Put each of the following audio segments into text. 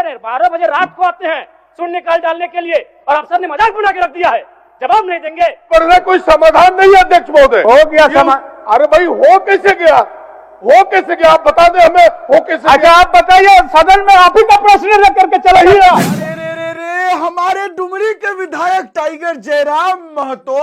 हैं, 12 बजे रात को आते हैं शून्य निकाल डालने के लिए, और अफसर ने मजाक बना के रख दिया है, जवाब नहीं देंगे। पर कोई समाधान नहीं है अध्यक्ष महोदय। हो गया अरे भाई हो कैसे गया, हो कैसे गया आप बता दें हमें, हो कैसे? अच्छा आप बताइए, सदन में आप ही का प्रश्न रख करके चला ही रहा। हमारे डुमरी के विधायक टाइगर जयराम महतो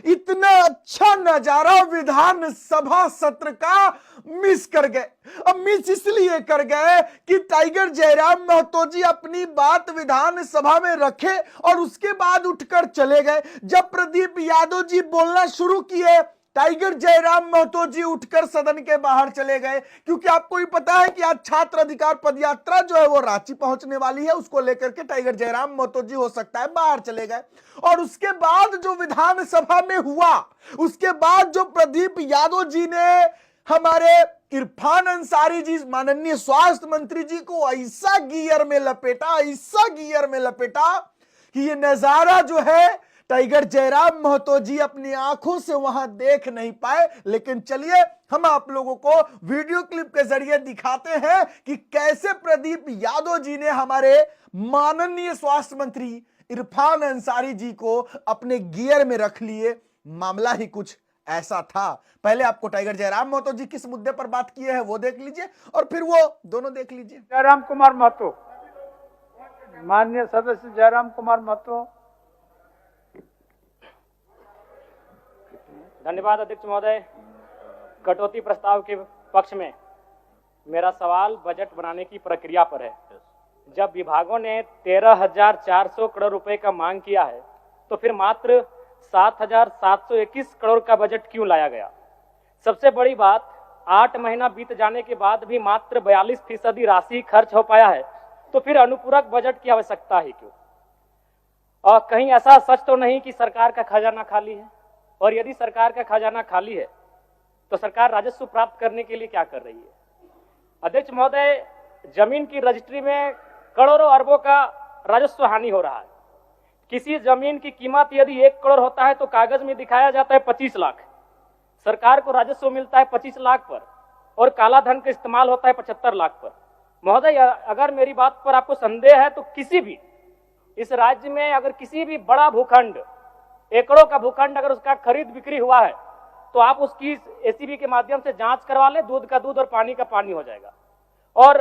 इतना अच्छा नजारा विधानसभा सत्र का मिस कर गए। अब मिस इसलिए कर गए कि टाइगर जयराम महतो जी अपनी बात विधानसभा में रखे और उसके बाद उठकर चले गए। जब प्रदीप यादव जी बोलना शुरू किए, टाइगर जयराम महतो जी उठकर सदन के बाहर चले गए, क्योंकि आपको ही पता है कि आज छात्र अधिकार पदयात्रा जो है वो रांची पहुंचने वाली है। उसको लेकर के टाइगर जयराम महतो जी हो सकता है बाहर चले गए। और उसके बाद जो विधानसभा में हुआ, उसके बाद जो प्रदीप यादव जी ने हमारे इरफान अंसारी जी माननीय स्वास्थ्य मंत्री जी को ऐसा गियर में लपेटा, ऐसा गियर में लपेटा कि ये नजारा जो है टाइगर जयराम महतो जी अपनी आंखों से वहां देख नहीं पाए। लेकिन चलिए हम आप लोगों को वीडियो क्लिप के जरिए दिखाते हैं कि कैसे प्रदीप यादव जी ने हमारे माननीय स्वास्थ्य मंत्री इरफान अंसारी जी को अपने गियर में रख लिए। मामला ही कुछ ऐसा था। पहले आपको टाइगर जयराम महतो जी किस मुद्दे पर बात किए हैं वो देख लीजिए और फिर वो दोनों देख लीजिए। जयराम कुमार महतो, माननीय सदस्य जयराम कुमार महतो। धन्यवाद अध्यक्ष महोदय। कटौती प्रस्ताव के पक्ष में मेरा सवाल बजट बनाने की प्रक्रिया पर है। जब विभागों ने 13,400 करोड़ रुपए का मांग किया है तो फिर मात्र 7,721 करोड़ का बजट क्यों लाया गया? सबसे बड़ी बात, 8 महीना बीत जाने के बाद भी मात्र 42% राशि खर्च हो पाया है, तो फिर अनुपूरक बजट की आवश्यकता ही क्यों? और कहीं ऐसा सच तो नहीं कि सरकार का खजाना खाली है? और यदि सरकार का खजाना खाली है तो सरकार राजस्व प्राप्त करने के लिए क्या कर रही है? अध्यक्ष महोदय, जमीन की रजिस्ट्री में करोड़ों अरबों का राजस्व हानि हो रहा है। किसी जमीन की कीमत यदि 1 करोड़ होता है तो कागज में दिखाया जाता है 25 लाख। सरकार को राजस्व मिलता है 25 लाख पर और काला धन का इस्तेमाल होता है 75 लाख पर। महोदय, अगर मेरी बात पर आपको संदेह है तो किसी भी इस राज्य में अगर किसी भी बड़ा भूखंड, एकड़ों का भूखंड अगर उसका खरीद बिक्री हुआ है तो आप उसकी एसीबी के माध्यम से जांच करवा ले, दूध का दूध और पानी का पानी हो जाएगा। और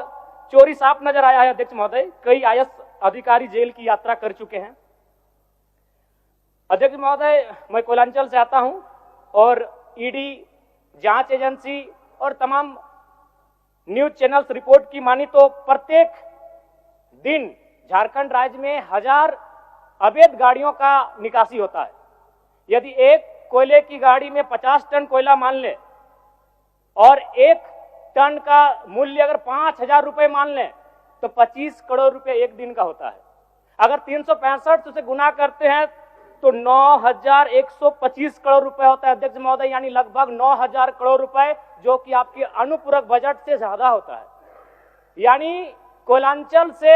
चोरी साफ नजर आया है अध्यक्ष महोदय। कई आईएएस अधिकारी जेल की यात्रा कर चुके हैं। अध्यक्ष महोदय, मैं कोयलांचल से आता हूं और ईडी, जांच एजेंसी और तमाम न्यूज चैनल्स रिपोर्ट की मानी तो प्रत्येक दिन झारखंड राज्य में 1000 अवैध गाड़ियों का निकासी होता है। यदि एक कोयले की गाड़ी में 50 टन कोयला मान ले और 1 टन का मूल्य अगर 5,000 रुपए मान ले तो 25 करोड़ रुपए एक दिन का होता है। अगर 365 से गुना करते हैं तो 9,125 करोड़ रुपए होता है अध्यक्ष महोदय, यानी लगभग 9,000 करोड़ रुपए, जो कि आपके अनुपूरक बजट से ज्यादा होता है। यानी कोयलांचल से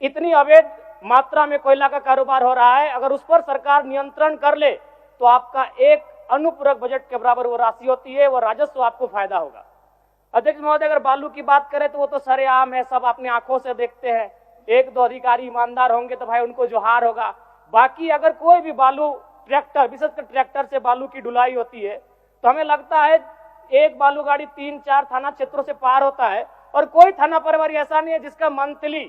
इतनी अवैध मात्रा में कोयला का कारोबार हो रहा है। अगर उस पर सरकार नियंत्रण कर ले तो आपका एक अनुपूरक बजट के बराबर वो राशि होती है, वो राजस्व आपको फायदा होगा। अध्यक्ष महोदय, अगर बालू की बात करें तो वो तो सरेआम है, सब अपने आंखों से देखते हैं। 1-2 अधिकारी ईमानदार होंगे तो भाई उनको जोहार होगा। बाकी अगर कोई भी बालू ट्रैक्टर, विशेषकर ट्रैक्टर से बालू की ढुलाई होती है तो हमें लगता है एक बालू गाड़ी 3-4 थाना क्षेत्रों से पार होता है और कोई थाना प्रभारी ऐसा नहीं है जिसका मंथली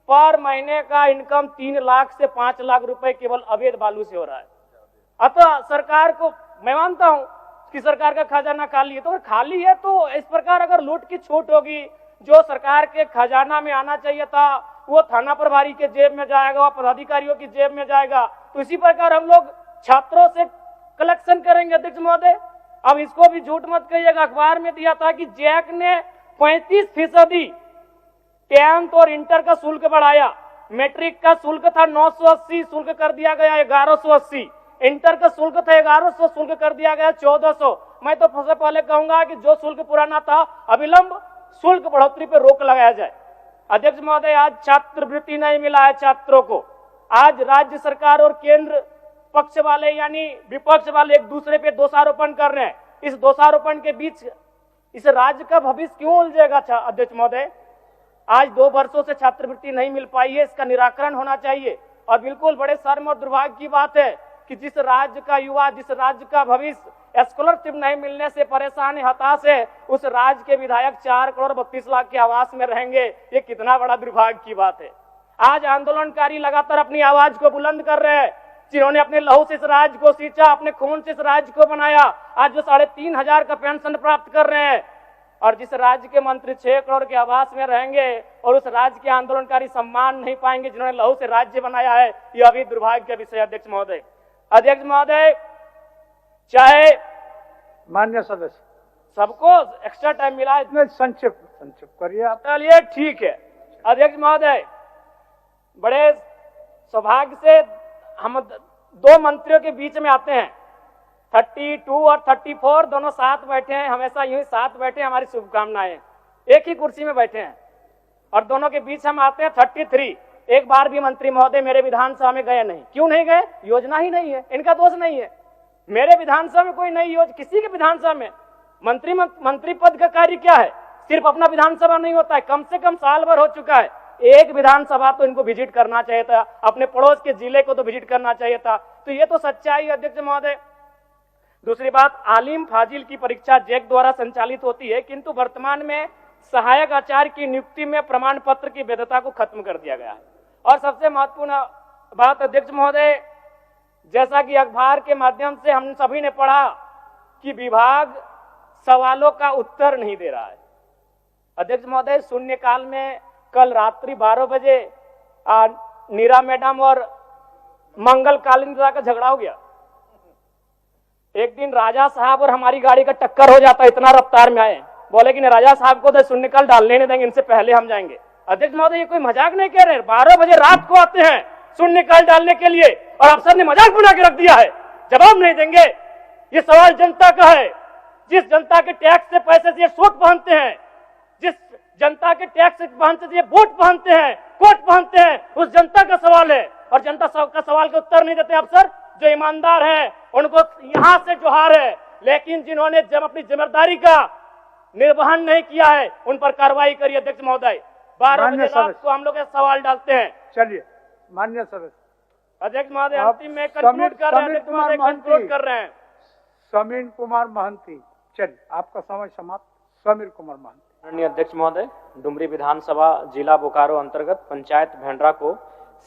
पर महीने का इनकम 3 लाख से 5 लाख रुपए केवल अवैध बालू से हो रहा है। अतः सरकार को, मैं मानता हूं कि सरकार का खजाना खाली है, तो अगर खाली है तो इस प्रकार अगर लूट की छूट होगी, जो सरकार के खजाना में आना चाहिए था वो थाना प्रभारी के जेब में जाएगा, पदाधिकारियों की जेब में जाएगा। तो इसी प्रकार हम लोग छात्रों से कलेक्शन करेंगे अध्यक्ष महोदय। अब इसको भी झूठ मत कहिएगा, अखबार में दिया था कि जैक ने 35% 10th और इंटर का शुल्क बढ़ाया। मैट्रिक का शुल्क था 980, शुल्क कर दिया गया 1180। इंटर का शुल्क था 1100, शुल्क कर दिया गया 1400। मैं तो सबसे पहले कहूंगा कि जो शुल्क पुराना था अविलंब शुल्क बढ़ोतरी पर रोक लगाया जाए। अध्यक्ष महोदय, आज छात्रवृत्ति नहीं मिला है छात्रों को। आज राज्य सरकार और केंद्र पक्ष वाले यानी विपक्ष वाले एक दूसरे पे दोषारोपण कर रहे हैं। इस दोषारोपण के बीच इस राज्य का भविष्य क्यों उलझेगा अध्यक्ष महोदय? आज 2 वर्षों से छात्रवृत्ति नहीं मिल पाई है, इसका निराकरण होना चाहिए। और बिल्कुल बड़े शर्म और दुर्भाग्य की बात है कि जिस राज्य का युवा, जिस राज्य का भविष्य स्कॉलरशिप नहीं मिलने से परेशान है, हताश है, उस राज्य के विधायक 4 करोड़ 32 लाख के आवास में रहेंगे। ये कितना बड़ा दुर्भाग्य की बात है। आज आंदोलनकारी लगातार अपनी आवाज को बुलंद कर रहे हैं, जिन्होंने अपने लहू से इस राज्य को सींचा, अपने खून से इस राज्य को बनाया, आज जो 3,500 का पेंशन प्राप्त कर रहे हैं। और जिस राज्य के मंत्री 6 करोड़ के आवास में रहेंगे और उस राज्य के आंदोलनकारी सम्मान नहीं पाएंगे जिन्होंने लहू से राज्य बनाया है, यह अभी दुर्भाग्य का विषय। अध्यक्ष महोदय, अध्यक्ष महोदय, चाहे मान्य सदस्य सबको एक्स्ट्रा टाइम मिला है, इतने संक्षिप्त करिए आप। चलिए ठीक है। अध्यक्ष महोदय, बड़े सौभाग्य से हम 2 मंत्रियों के बीच में आते हैं। 32 और 34 दोनों साथ बैठे हैं, हमेशा यूं ही साथ बैठे हैं, हमारी शुभकामनाएं। एक ही कुर्सी में बैठे हैं और दोनों के बीच हम आते हैं 33। एक बार भी मंत्री महोदय मेरे विधानसभा में गए नहीं। क्यों नहीं गए? योजना ही नहीं है, इनका दोष नहीं है। मेरे विधानसभा में कोई नई योजना, किसी के विधानसभा में मंत्री पद का कार्य क्या है? सिर्फ अपना विधानसभा नहीं होता है, कम से कम साल भर हो चुका है। एक विधानसभा तो इनको विजिट करना चाहिए था, अपने पड़ोस के जिले को तो विजिट करना चाहिए था। तो ये तो सच्चाई है अध्यक्ष महोदय। दूसरी बात, आलिम फाजिल की परीक्षा जैक द्वारा संचालित होती है, किंतु वर्तमान में सहायक आचार्य की नियुक्ति में प्रमाण पत्र की वैधता को खत्म कर दिया गया है। और सबसे महत्वपूर्ण बात अध्यक्ष महोदय, जैसा कि अखबार के माध्यम से हम सभी ने पढ़ा कि विभाग सवालों का उत्तर नहीं दे रहा है। अध्यक्ष महोदय, शून्यकाल में कल रात्रि 12 बजे नीरा मैडम और मंगल कालिंद्रा का झगड़ा हो गया। एक दिन राजा साहब और हमारी गाड़ी का टक्कर हो जाता, इतना रफ्तार में आए, बोले कि राजा साहब को तो शून्यकाल डालने नहीं देंगे, इनसे पहले हम जाएंगे। अध्यक्ष महोदय, ये कोई मजाक नहीं कह रहे। 12 बजे रात को आते हैं शून्यकाल डालने के लिए और अफसर ने मजाक बना के रख दिया है, जवाब नहीं देंगे। ये सवाल जनता का है, जिस जनता के टैक्स से पैसे से ये सूट पहनते हैं, जिस जनता के टैक्स से पहनते से ये बूट पहनते हैं, कोट पहनते हैं, उस जनता का सवाल है। और जनता का सवाल का उत्तर नहीं देते अफसर। जो ईमानदार है उनको यहां से जोहार है, लेकिन जिन्होंने जब अपनी जिम्मेदारी का निर्वहन नहीं किया है उन पर कार्रवाई करिए। अध्यक्ष महोदय, 12 बजे रात को हम लोग सवाल डालते हैं। चलिए मान्य सदस्य। अध्यक्ष महोदय, अंतिम में कंक्लूड कर रहे हैं, कंक्लूड कर रहे हैं। समीर कुमार महंती, चलिए आपका समय समाप्त। समीर कुमार महंती। माननीय अध्यक्ष महोदय, डुमरी विधानसभा जिला बोकारो अंतर्गत पंचायत भेंडरा को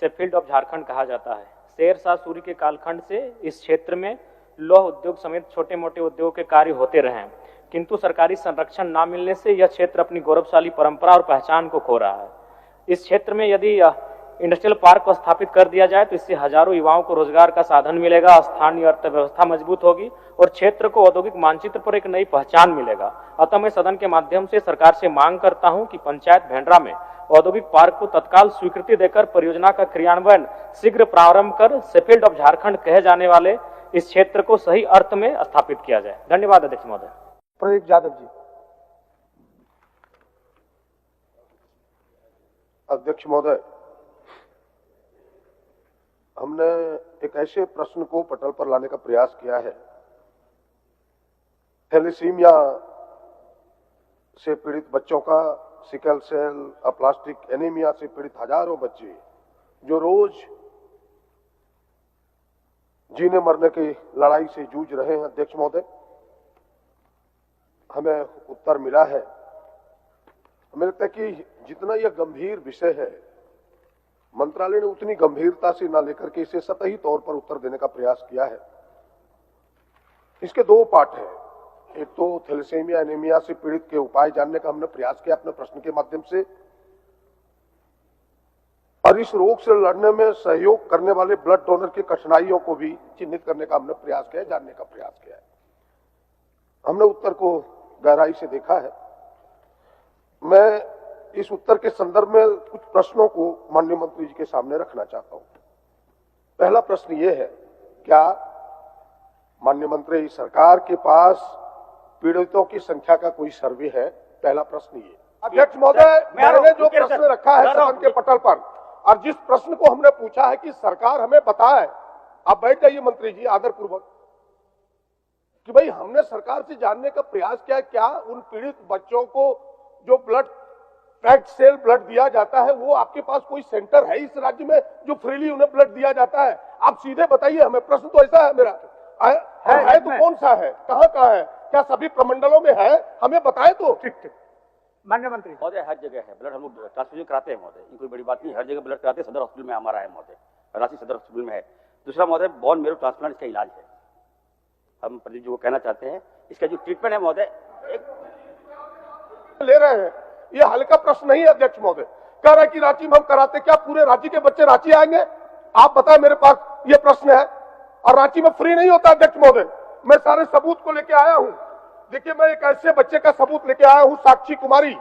शेफील्ड ऑफ झारखंड कहा जाता है। शेर शाह सूरी के कालखंड से इस क्षेत्र में लौह उद्योग समेत छोटे मोटे उद्योगों के कार्य होते रहे हैं, किंतु सरकारी संरक्षण न मिलने से यह क्षेत्र अपनी गौरवशाली परंपरा और पहचान को खो रहा है। इस क्षेत्र में यदि इंडस्ट्रियल पार्क को स्थापित कर दिया जाए तो इससे हजारों युवाओं को रोजगार का साधन मिलेगा, स्थानीय अर्थव्यवस्था मजबूत होगी और क्षेत्र को औद्योगिक मानचित्र पर एक नई पहचान मिलेगा। अतः मैं सदन के माध्यम से सरकार से मांग करता हूं कि पंचायत भेंडरा में औद्योगिक पार्क को तत्काल स्वीकृति देकर परियोजना का क्रियान्वयन शीघ्र प्रारंभ कर शेफील्ड ऑफ झारखंड कहे जाने वाले इस क्षेत्र को सही अर्थ में स्थापित किया जाए। धन्यवाद अध्यक्ष महोदय। प्रदीप यादव जी। अध्यक्ष महोदय, हमने एक ऐसे प्रश्न को पटल पर लाने का प्रयास किया है। थैलेसीमिया से पीड़ित बच्चों का, सिकल सेल, अप्लास्टिक एनीमिया से पीड़ित हजारों बच्चे जो रोज जीने मरने की लड़ाई से जूझ रहे हैं। अध्यक्ष महोदय, हमें उत्तर मिला है। हमें लगता है कि जितना यह गंभीर विषय है, मंत्रालय ने उतनी गंभीरता से ना लेकर के इसे सतही तौर पर उत्तर देने का प्रयास किया है। इसके 2 पार्ट हैं। एक तो थैलेसीमिया एनीमिया से पीड़ित के उपाय जानने का हमने प्रयास किया अपने प्रश्न के माध्यम से, और इस रोग से लड़ने में सहयोग करने वाले ब्लड डोनर की कठिनाइयों को भी चिन्हित करने का हमने प्रयास किया, जानने का प्रयास किया है। हमने उत्तर को गहराई से देखा है। मैं इस उत्तर के संदर्भ में कुछ प्रश्नों को माननीय मंत्री जी के सामने रखना चाहता हूं। पहला प्रश्न ये है, क्या माननीय मंत्री, सरकार के पास पीड़ितों की संख्या का कोई सर्वे है? पहला प्रश्न ये। अध्यक्ष महोदय, मैंने जो प्रश्न रखा है सदन के पटल पर और जिस प्रश्न को हमने पूछा है कि सरकार हमें बताए, आप बैठ जाइए मंत्री जी आदरपूर्वक, कि भाई हमने सरकार से जानने का प्रयास किया, क्या उन पीड़ित बच्चों को जो ब्लड पैक्ड सेल ब्लड दिया जाता है, वो आपके पास कोई सेंटर है इस राज्य में जो फ्रीली उन्हें ब्लड दिया जाता है? आप सीधे बताइए हमें, प्रश्न तो ऐसा है मेरा। है तो कौन सा है, कहाँ है, क्या सभी प्रमंडलों में है? हमें बताए तो। ठीक। माननीय मंत्री महोदय, हर जगह है ब्लड, हम लोग ट्रांसफ्यूजन कराते हैं महोदय, ये कोई बड़ी बात नहीं, हर जगह ब्लड कराते हैं। सदर हॉस्पिटल में हमारा है महोदय, रांची सदर हॉस्पिटल में है। दूसरा महोदय, बोन मेरो ट्रांसप्लांट इसका इलाज है। हम प्रदीप जी को कहना चाहते हैं, इसका जो ट्रीटमेंट है महोदय ले रहे हैं, ये हल्का प्रश्न नहीं है अध्यक्ष महोदय। कह रहे हैं कि रांची में हम कराते, क्या पूरे राज्य के बच्चे रांची आएंगे? आप बताएं, मेरे पास ये प्रश्न है। और रांची में फ्री नहीं होता अध्यक्ष महोदय, मैं सारे सबूत को लेके आया हूं। देखिए, मैं एक ऐसे बच्चे का सबूत लेके आया हूं, साक्षी कुमारी,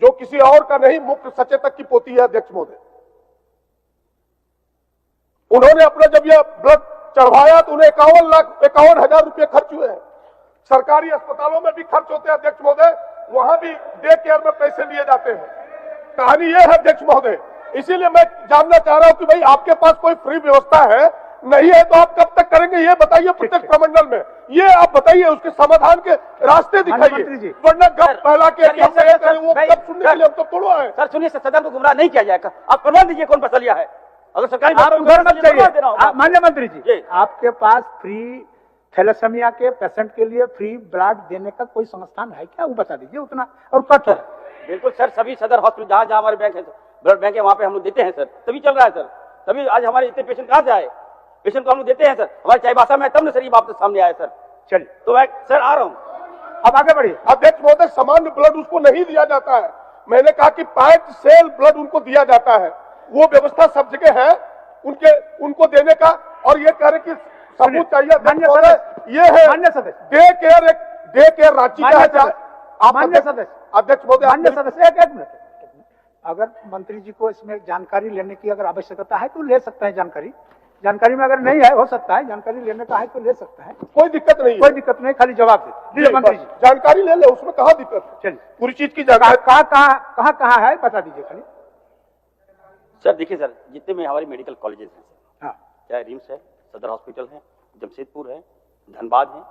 जो किसी और का नहीं, मुख्य सचेतक की पोती है अध्यक्ष महोदय। उन्होंने अपना जब यह ब्लड चढ़वाया तो उन्हें 51,51,000 रुपए खर्च हुए हैं। सरकारी अस्पतालों में भी खर्च होते हैं अध्यक्ष महोदय, वहां भी डे केयर में पैसे लिए जाते हैं। कहानी यह है अध्यक्ष महोदय। इसीलिए मैं जानना चाह रहा हूं कि भाई आपके पास कोई फ्री व्यवस्था है, नहीं है तो आप कब तक करेंगे ये बताइए। प्रत्येक प्रमंडल में ये आप बताइए, उसके समाधान के रास्ते दिखाइए, वरना गप पहला के वो कब सुनने के लिए हम तो तोड़वा है। सर सुनिए, सदन को गुमराह नहीं किया जाएगा। आप प्रमाण दीजिए कौन फसलिया है। अगर सरकारी आप उधर मत जाइए। माननीय मंत्री जी, आपके पास फ्री थैलेसेमिया के पेशेंट के लिए फ्री ब्लड देने का कोई संस्थान है क्या? वो बता दीजिए उतना, और कट है। बिल्कुल सर, सभी सदर हॉस्पिटल जहां जहां हमारे बैंक है, ब्लड बैंक है, वहां पे हम लोग देते हैं सर, तभी चल रहा है सर। तभी आज हमारे इतने पेशेंट कहां से आए? पेशेंट को हम लोग देते हैं सर, हमारे चाईबासा में तब न सर ये बात सामने आया सर। चलिए, तो मैं सर आ रहा हूं, अब आगे बढ़िए। अध्यक्ष महोदय, सामान्य ब्लड उसको नहीं दिया जाता है। मैंने कहा कि पैक्ड सेल ब्लड उनको दिया जाता है, वो व्यवस्था सब जगह है उनको देने का। और ये कह रहे कि सबूत चाहिए अध्यक्ष महोदय, ये है मान्य सदस्य डे केयर रांची का है। आप मान्य सदस्य, अध्यक्ष महोदय, मान्य सदस्य, एक मिनट। अगर मंत्री जी को इसमें जानकारी लेने की अगर आवश्यकता है तो ले सकते हैं जानकारी में अगर नहीं है, हो सकता है जानकारी लेने का है तो ले सकता है, कोई दिक्कत नहीं, कोई दिक्कत नहीं, खाली जवाब दे मंत्री जी। जानकारी ले ले, उसमें कहाँ दिक्कत है? चलिए, पूरी चीज की जानकारी कहाँ है बता दीजिए खाली। सर देखिए सर, जितने में हमारे मेडिकल कॉलेजेस हैं, हाँ, चाहे रिम्स है, सदर हॉस्पिटल है, जमशेदपुर है, धनबाद है,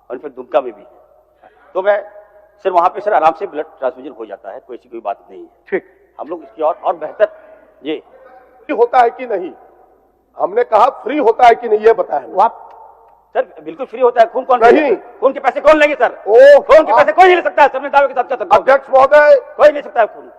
और फिर दुमका में भी है, तो मैं सर वहां पे सर आराम से ब्लड ट्रांसफ्यूजन हो जाता है, कोई ऐसी कोई बात नहीं है। ठीक, हम लोग इसकी और बेहतर ये होता है कि नहीं, हमने कहा फ्री होता है कि नहीं, ये बताएं आप। सर बिल्कुल फ्री होता है। खून कौन नहीं, खून के पैसे कौन लेंगे सर? खून के पैसे कोई नहीं ले सकता है सर, मैं दावे के साथ कह सकता हूं। अध्यक्ष महोदय, कोई नहीं सकता है खून।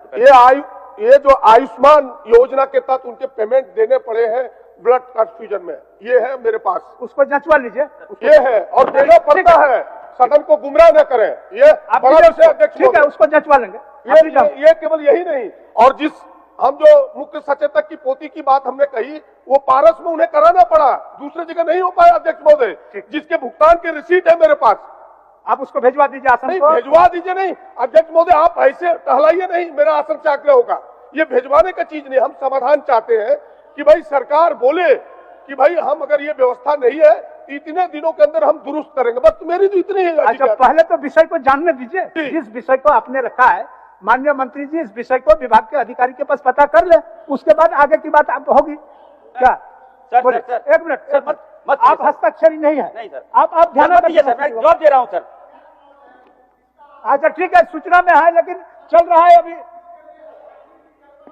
ये जो आयुष्मान योजना के तहत उनके पेमेंट देने पड़े हैं ब्लड ट्रांसफ्यूजन में, ये है मेरे पास, उसको जांचवा लीजिए। ये है और देना पड़ता है, सदन को गुमराह न करें, ये बड़ा विषय अध्यक्ष। ठीक है, उसको जांचवा लेंगे। ये केवल यही नहीं, और जिस हम जो मुख्य सचेतक की पोती की बात हमने कही, वो पारस में उन्हें कराना पड़ा, दूसरी जगह नहीं हो पाया अध्यक्ष महोदय, जिसके भुगतान की रिसीट है मेरे पास। आप उसको भेजवा दीजिए आसन नहीं, को। भेजवा दीजिए नहीं अध्यक्ष महोदय, आप ऐसे टहलाइए नहीं, मेरा आसन से आग्रह होगा। ये भेजवाने का चीज नहीं, हम समाधान चाहते हैं कि भाई सरकार बोले कि भाई हम अगर ये व्यवस्था नहीं है इतने दिनों के अंदर हम दुरुस्त करेंगे, बस मेरी तो इतनी है। अच्छा, पहले तो विषय को जानने दीजिए, जिस विषय को आपने रखा है माननीय मंत्री जी, इस विषय को विभाग के अधिकारी के पास पता कर ले, उसके बाद आगे की बात आप होगी क्या? सर एक मिनट सर, मत आप हस्ताक्षरी नहीं है। नहीं सर, आप ध्यान रखिए सर, मैं जवाब दे रहा हूं सर। अच्छा ठीक है, सूचना में है लेकिन चल रहा है अभी।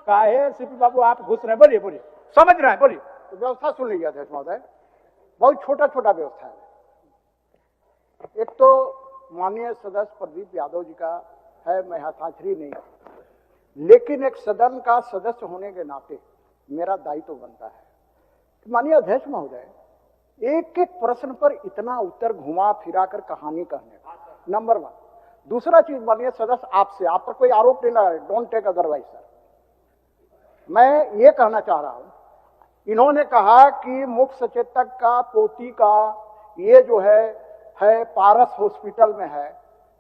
काहे सीपी बाबू आप घुस रहे हैं? बोलिए, समझ रहे हैं, बोलिए। तो व्यवस्था सुन लीजिए अध्यक्ष महोदय, बहुत छोटा व्यवस्था है। एक तो माननीय सदस्य प्रदीप यादव जी का है, मैं हस्ताक्षरी नहीं, लेकिन एक सदन का सदस्य होने के नाते मेरा दायित्व बनता है कि माननीय अध्यक्ष महोदय, एक एक प्रश्न पर इतना उत्तर घुमा फिरा कर कहानी कहने का, नंबर 1। दूसरा चीज माननीय सदस्य, आपसे, आप पर कोई आरोप नहीं लगा रहे, डोंट टेक अदरवाइज सर। मैं ये कहना चाह रहा हूं, इन्होंने कहा कि मुख्य सचेतक का पोती का ये जो है पारस हॉस्पिटल में है,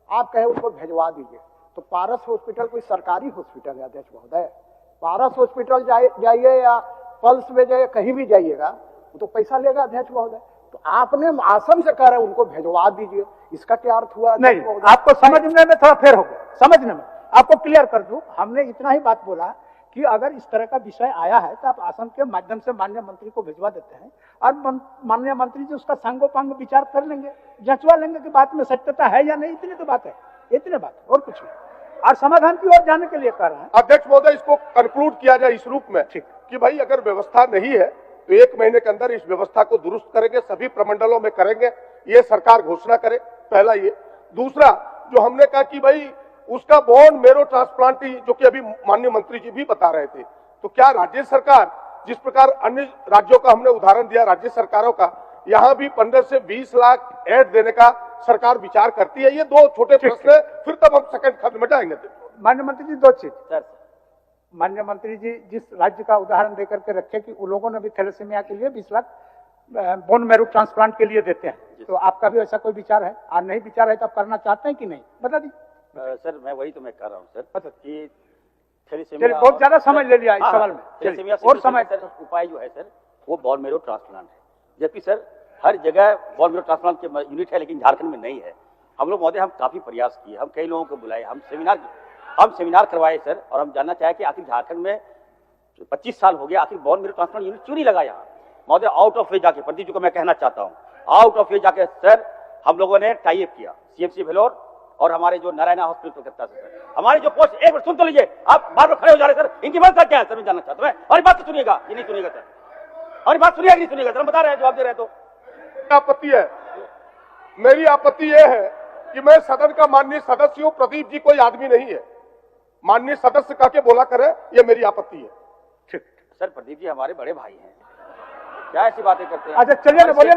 आप कहे उसको भेजवा दीजिए। तो पारस हॉस्पिटल कोई सरकारी हॉस्पिटल है अध्यक्ष महोदय? पारस हॉस्पिटल जाइए या पल्स में जाइए, कहीं भी जाइएगा वो तो पैसा लेगा अध्यक्ष महोदय। तो आपने आसन से कह रहे हैं उनको भेजवा दीजिए, इसका क्या अर्थ हुआ? नहीं, आपको समझने में थोड़ा फेर हो गया, समझने में आपको क्लियर कर दूं। हमने इतना ही बात बोला कि अगर इस तरह का विषय आया है तो आप आसन के माध्यम से माननीय मंत्री को भिजवा देते हैं और माननीय मंत्री जी उसका सांगोपांग विचार कर लेंगे, जंचवा लेंगे कि बात में सत्यता है या नहीं। इतनी तो बात है, इतने बात, और कुछ नहीं। और समाधान की ओर जाने के लिए कर रहे हैं। अध्यक्ष महोदय, इसको कंक्लूड किया जाए इस रूप में कि भाई अगर व्यवस्था नहीं है तो 1 महीने के अंदर इस व्यवस्था को दुरुस्त करेंगे, सभी प्रमंडलों में करेंगे, ये सरकार घोषणा करे। पहला ये। दूसरा, जो हमने कहा कि भाई उसका बोन मेरो ट्रांसप्लांट, जो कि अभी माननीय मंत्री जी भी बता रहे थे, तो क्या राज्य सरकार, जिस प्रकार अन्य राज्यों का हमने उदाहरण दिया राज्य सरकारों का, यहाँ भी 15 से 20 लाख ऐड देने का सरकार विचार करती है? ये 2 छोटे प्रश्न है, फिर तब हम सेकंड खंड में जाएंगे। माननीय मंत्री जी, 2 चीज सर। माननीय मंत्री जी जिस राज्य का उदाहरण देकर के रखे कि उन लोगों ने भी थैलेसीमिया के लिए 20 लाख बोन मैरो ट्रांसप्लांट के लिए देते हैं, तो आपका भी ऐसा कोई विचार है? और नहीं विचार है तो आप करना चाहते हैं कि नहीं, बता दीजिए। सर मैं वही तो मैं कर रहा हूँ सर कि चलिए, बहुत ज्यादा समय ले लिया इस सवाल में, थैलेसीमिया और समय सर उपाय जो है सर वो बोन मैरो ट्रांसप्लांट है, जबकि सर हर जगह बोन मैरो ट्रांसप्लांट के यूनिट है, लेकिन झारखंड में नहीं है। हम लोग महोदय हम काफी प्रयास किए, हम कई लोगों को बुलाए, हम सेमिनार करवाए सर, और हम जानना चाहे कि आखिर झारखंड में 25 साल हो गया, आखिर बोन मैरो ट्रांसप्लांट यूनिट क्यों नहीं लगा यहाँ? महोदय आउट ऑफ वे जाके, प्रदीप जी को मैं कहना चाहता हूँ, आउट ऑफ वे जाके सर हम लोगों ने टाई अप किया सीएमसी भेलोर और हमारे जो नारायणा हॉस्पिटल कलकत्ता से सर, हमारी जो पोस्ट, एक बार सुन तो लीजिए, आप बार बार खड़े हो जा रहे सर, इनकी मंशा क्या है सर, मैं जानना चाहता हूँ। और बात तो सुनिएगा कि नहीं सुनिएगा सर, और बात सुनिएगा नहीं सुनिएगा सर, हम बता रहे हैं, जवाब दे रहे हैं। तो आपत्ति है, मेरी आपत्ति यह है कि मैं सदन का माननीय सदस्य हूं, प्रदीप जी कोई आदमी नहीं है, माननीय सदस्य कह के बोला करे, ये मेरी आपत्ति है। ठीक सर, प्रदीप जी हमारे बड़े भाई हैं, क्या ऐसी बातें करते हैं? अच्छा चलिए ना, बोलिए,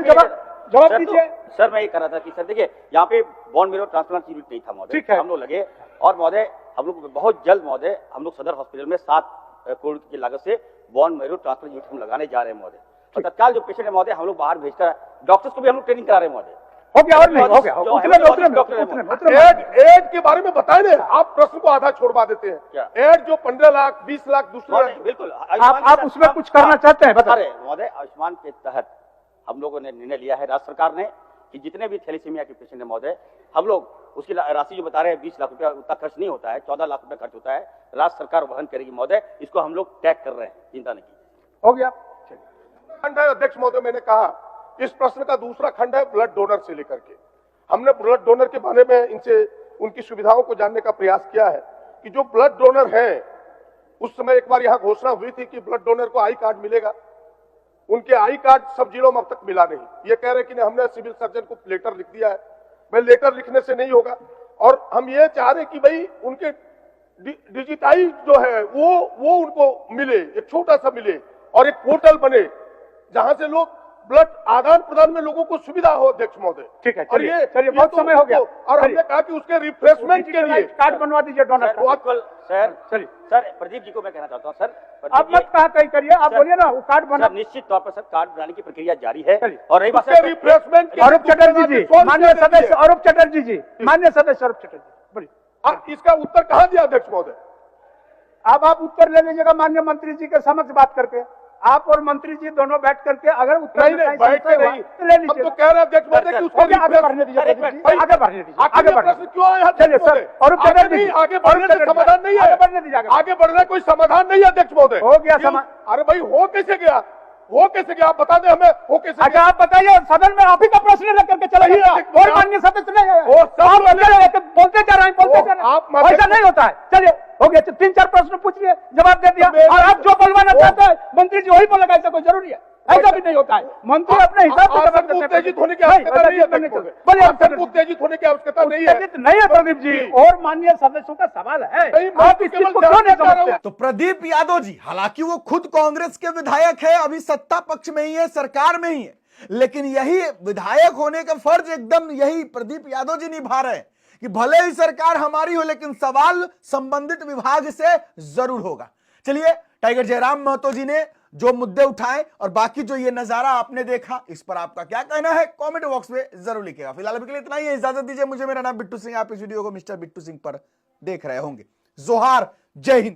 जवाब दीजिए। सर मैं ये कह रहा था कि सर देखिए यहाँ पे बोन मैरो ट्रांसप्लांट यूनिट नहीं था महोदय, हम लोग लगे, और महोदय हम लोग बहुत जल्द महोदय हम लोग सदर हॉस्पिटल में 7 करोड़ की लागत से बोन मैरो ट्रांसप्लांट यूनिट हम लगाने जा रहे हैं महोदय। और तत्काल जो पेशेंट है महोदय हम लोग बाहर भेजकर डॉक्टर्स को भी हम लोग ट्रेनिंग करा रहे हैं महोदय। हो गया और नहीं हो गया, एड के बारे में बताए ना, आप प्रश्न को आधा छोड़वा देते हैं। एड जो 15 लाख 20 लाख दूसरे, बिल्कुल आप उसमें कुछ करना चाहते हैं, बता रहे महोदय। आयुष्मान के तहत हम लोगों ने निर्णय लिया है राज्य सरकार ने कि जितने भी थैलेसीमिया के पेशेंट है महोदय, हम लोग उसकी राशि जो बता रहे हैं 20 लाख रुपया, उतना खर्च नहीं होता है, 14 लाख रुपया खर्च होता है, राज्य सरकार वहन करेगी महोदय, इसको हम लोग टैग कर रहे हैं, चिंता नहीं कीजिए। हो गया खंड है अध्यक्ष महोदय, मैंने कहा इस प्रश्न का दूसरा खंड है ब्लड डोनर से लेकर के। हमने ब्लड डोनर के बारे में इनसे उनकी सुविधाओं को जानने का प्रयास किया है कि जो ब्लड डोनर है, उस समय एक बार यहाँ घोषणा हुई थी कि ब्लड डोनर को आई कार्ड मिलेगा, उनके आई कार्ड सब जिलों में अब तक मिला नहीं। ये कह रहे कि नहीं, हमने सिविल सर्जन को लेटर लिख दिया है, भाई लेटर लिखने से नहीं होगा, और हम ये चाह रहे कि भाई उनके डिजिटाइज जो है वो उनको मिले, एक छोटा सा मिले, और एक पोर्टल बने जहां से लोग ब्लड आदान प्रदान में लोगों को सुविधा हो। अध्यक्ष महोदय ठीक है, और ये बहुत समय हो गया, और हमने कहा कि उसके रिफ्रेशमेंट के लिए कार्ड बनवा दीजिए डोनर का। सर चलिए सर, प्रदीप जी को मैं कहना चाहता हूँ सर, आप मत कहा कहीं करिए, आप बोलिए ना, वो कार्ड बना। निश्चित तौर पर सर कार्ड बनाने की प्रक्रिया जारी है। और रही बात रिफ्रेशमेंट, अरूप चटर्जी जी, माननीय सदस्य अरूप चटर्जी जी, माननीय सदस्य अरूप चटर्जी, बोलिए। इसका उत्तर कहाँ दिया अध्यक्ष महोदय? अब आप उत्तर ले लीजिएगा माननीय मंत्री जी के समक्ष बात करके, आप और मंत्री जी दोनों बैठ करके, अगर उत्तर नहीं बैठ के नहीं, हम तो कह रहे हैं अध्यक्ष महोदय कि उसको आगे बढ़ने दीजिए, आगे बढ़ने दीजिए, आगे प्रश्न क्यों आया? चलिए सर, अरूप चटर्जी जी, आगे बढ़ने से समाधान नहीं है, आगे बढ़ने दीजिए, आगे बढ़ने कोई समाधान नहीं है अध्यक्ष महोदय। हो गया समाधान। अरे भाई हो कैसे गया, हो कैसे गया, आप बता दें हमें, हो कैसे अच्छा आप बताइए, सदन में आप ही का प्रश्न रख करके चले, और माननीय सदस्य नहीं है, बोलते जा रहे हैं, बोलते जा रहे हैं, ऐसा नहीं होता है। चलिए हो गया, 3-4 प्रश्न पूछ लिए, जवाब दे दिया, और आप जो बोलवाना चाहते हैं मंत्री जी वही बोलेगा, ऐसा कोई जरूरी है? ऐसा भी नहीं होता है, मंत्री अपने हिसाब से उत्तेजित होने की आवश्यकता नहीं है, उत्तेजित होने की आवश्यकता नहीं है, नहीं है प्रदीप जी, और माननीय सदस्यों का सवाल है, आप इस चीज को क्यों नहीं समझते? तो प्रदीप यादव जी, हालांकि वो खुद कांग्रेस के विधायक है, अभी सत्ता पक्ष में ही है, सरकार में ही है, लेकिन यही विधायक होने का फर्ज एकदम यही प्रदीप यादव जी निभा रहे हैं कि भले ही सरकार हमारी हो, लेकिन सवाल संबंधित विभाग से जरूर होगा। चलिए, टाइगर जयराम महतो जी ने जो मुद्दे उठाए और बाकी जो ये नजारा आपने देखा, इस पर आपका क्या कहना है कमेंट बॉक्स में जरूर लिखिएगा। फिलहाल अभी के लिए इतना ही है, इजाजत दीजिए मुझे। मेरा नाम बिट्टू सिंह, आप इस वीडियो को मिस्टर बिट्टू सिंह पर देख रहे होंगे। जोहार, जय हिंद।